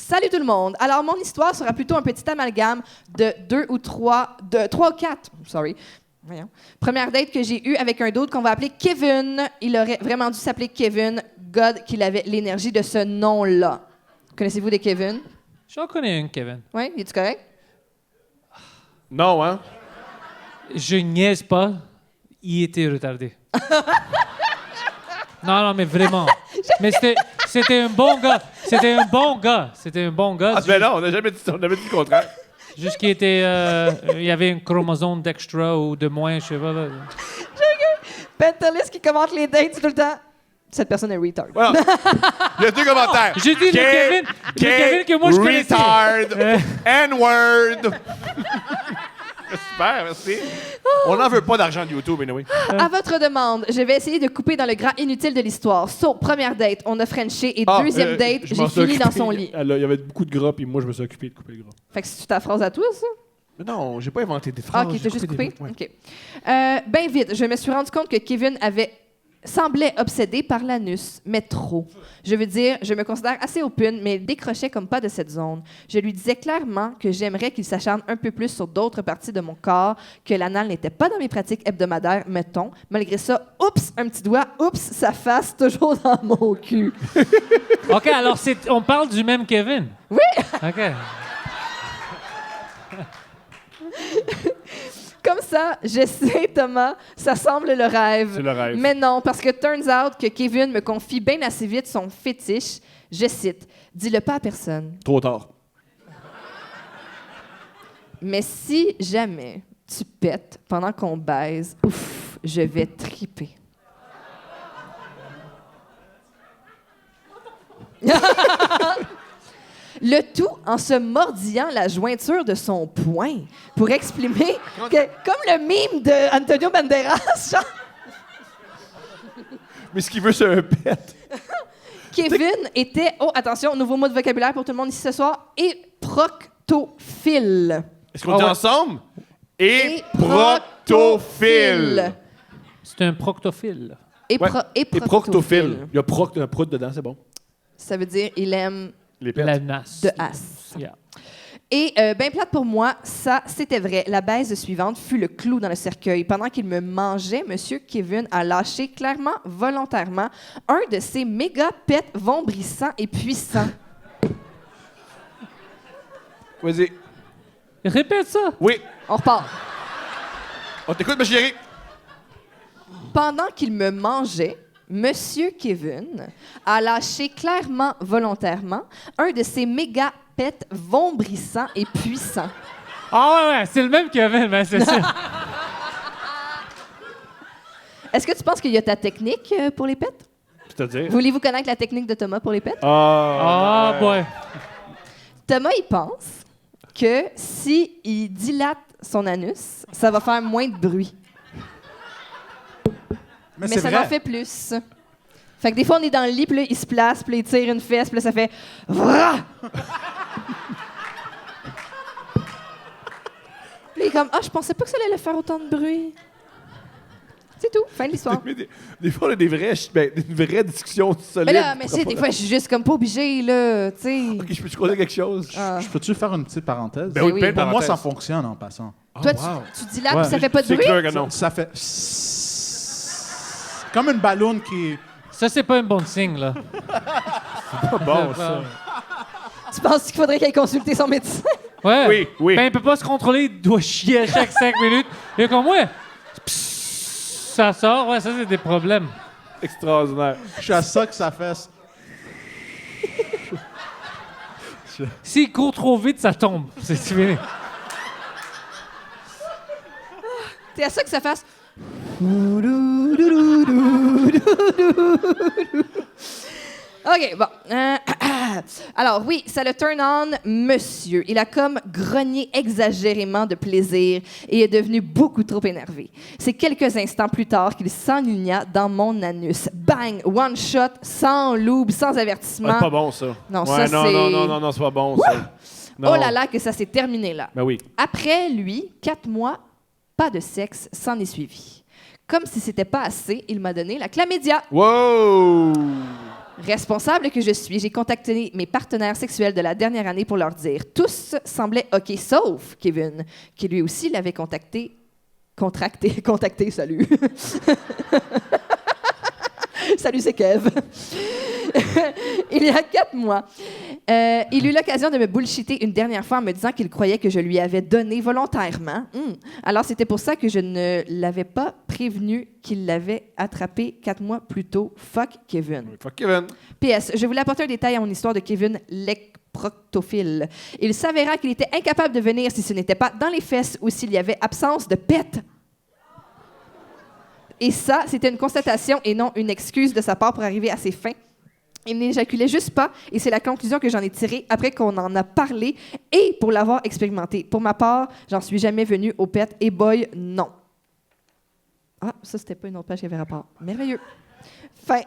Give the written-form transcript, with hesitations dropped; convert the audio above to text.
Salut tout le monde. Alors, mon histoire sera plutôt un petit amalgame de 3 ou 4. Sorry. Voyons. Première date que j'ai eue avec un d'autre qu'on va appeler Kevin. Il aurait vraiment dû s'appeler Kevin. God qu'il avait l'énergie de ce nom-là. Connaissez-vous des Kevin? J'en connais un, Kevin. Oui, es-tu correct? Non, hein? Je niaise pas. Il était retardé. Non, mais vraiment. Mais c'était un bon gars. C'était un bon gars. Ah, ben non, on n'a jamais dit le contraire. Juste qu'il était... il y avait un chromosome d'extra ou de moins, je sais pas. Là. Pentelis qui commente les dates tout le temps. Cette personne est retard. Voilà. Il y a 2 commentaires. J'ai dit le Kevin que moi je connaissais. Retard. N-word. Super, merci. On n'en veut pas d'argent de YouTube, anyway. À votre demande, je vais essayer de couper dans le gras inutile de l'histoire. So, première date, on a frenché et deuxième date, je j'ai m'en suis fini dans occupé. son lit. Il y avait beaucoup de gras, puis moi, je me suis occupé de couper le gras. Fait que c'est ta phrase à toi, ça? Mais non, j'ai pas inventé des Ah, phrases. OK, j'ai t'as juste coupé coupé? des mots, ouais. OK. Ben vite, je me suis rendu compte que Kevin semblait obsédé par l'anus, mais trop. Je veux dire, je me considère assez open, mais il décrochait comme pas de cette zone. Je lui disais clairement que j'aimerais qu'il s'acharne un peu plus sur d'autres parties de mon corps, que l'anal n'était pas dans mes pratiques hebdomadaires, mettons. Malgré ça, oups, un petit doigt, oups, sa face toujours dans mon cul. OK, alors on parle du même Kevin. Oui! OK. Comme ça, je sais, Thomas, ça semble le rêve. C'est le rêve. Mais non, parce que turns out que Kevin me confie bien assez vite son fétiche. Je cite, « Dis-le pas à personne. Trop tard. Mais si jamais tu pètes pendant qu'on baise, ouf, je vais triper. » Le tout en se mordillant la jointure de son poing pour exprimer que, comme le mime de Antonio Banderas, genre, Mais ce qu'il veut, c'est un pet. Kevin était, oh attention, nouveau mot de vocabulaire pour tout le monde ici ce soir, éproctophile. Est-ce qu'on dit ensemble? Éproctophile. Éproctophile. C'est un proctophile. Éproctophile. Il y a un prout dedans, c'est bon. Ça veut dire il aime Les pets. La nasse. de as. Yeah. Et ben plate pour moi, ça, c'était vrai. La baise suivante fut le clou dans le cercueil. Pendant qu'il me mangeait, M. Kevin a lâché clairement, volontairement, un de ses méga pets vombrissants et puissants. Vas-y. Répète ça. Oui. On repart. On t'écoute, ma chérie. Pendant qu'il me mangeait, Monsieur Kevin a lâché clairement, volontairement, un de ses méga pets vombrissants et puissants. Ah ouais, c'est le même Kevin, ben c'est ça. Est-ce que tu penses qu'il y a ta technique pour les pets? C'est-à-dire? Voulez-vous connaître la technique de Thomas pour les pets? Ah, boy. Thomas, il pense que si il dilate son anus, ça va faire moins de bruit. Mais c'est ça vrai. en fait plus. Fait que des fois, on est dans le lit, puis là, il se place, puis là, il tire une fesse, puis là, ça fait... Vrah! Puis il est comme, ah, je pensais pas que ça allait faire autant de bruit. C'est tout, fin de l'histoire. Mais des fois, on a des vraies discussions solides. Mais là, mais c'est des fois, je suis juste comme pas obligée, là, tu sais. OK, je peux te croiser quelque chose? Ah. Je peux-tu faire une petite parenthèse? Ben oui, oui. plein de Pour moi, ça parenthèses. fonctionne en passant. Toi, wow. tu dilates, Ouais. puis ça fait pas de C'est bruit? clair que non. Ça fait... Comme une ballonne qui... Ça, c'est pas un bon signe, là. Pas bon, ça. Tu penses qu'il faudrait qu'elle consulte son médecin? Ouais. Oui, oui. Ben, il peut pas se contrôler, il doit chier à chaque 5 minutes. Et comme, ouais, psst, ça sort, ouais, ça, c'est des problèmes. Extraordinaire. Je suis à ça que ça fait... S'il court trop vite, ça tombe. C'est fini. T'es à ça que ça fasse... OK, bon. Alors, oui, ça le turn on, monsieur. Il a comme grogné exagérément de plaisir et est devenu beaucoup trop énervé. C'est quelques instants plus tard qu'il s'enligna dans mon anus. Bang! One shot, sans loupe, sans avertissement. C'est pas bon, ça. Non, ouais, ça, non, c'est- non, c'est pas bon, ça. Non. Oh là là, que ça s'est terminé là. Ben oui. Après lui, 4 mois, pas de sexe s'en est suivi. Comme si c'était pas assez, il m'a donné la chlamydia. Wow! Responsable que je suis, j'ai contacté mes partenaires sexuels de la dernière année pour leur dire. Tous semblaient OK, sauf Kevin, qui lui aussi l'avait contracté, salut. Salut, c'est Kev. Il y a 4 mois, il eut l'occasion de me bullshiter une dernière fois en me disant qu'il croyait que je lui avais donné volontairement. Alors, c'était pour ça que je ne l'avais pas prévenu qu'il l'avait attrapé 4 mois plus tôt. Fuck Kevin. Fuck Kevin. PS, je voulais apporter un détail à mon histoire de Kevin l'ecproctophile. Il s'avéra qu'il était incapable de venir si ce n'était pas dans les fesses ou s'il y avait absence de pète. Et ça, c'était une constatation et non une excuse de sa part pour arriver à ses fins. Il n'éjaculait juste pas, et c'est la conclusion que j'en ai tirée après qu'on en a parlé et pour l'avoir expérimenté. Pour ma part, j'en suis jamais venue au pet, et boy, non. Ah, ça, c'était pas une autre page qui avait rapport. Merveilleux. Fin.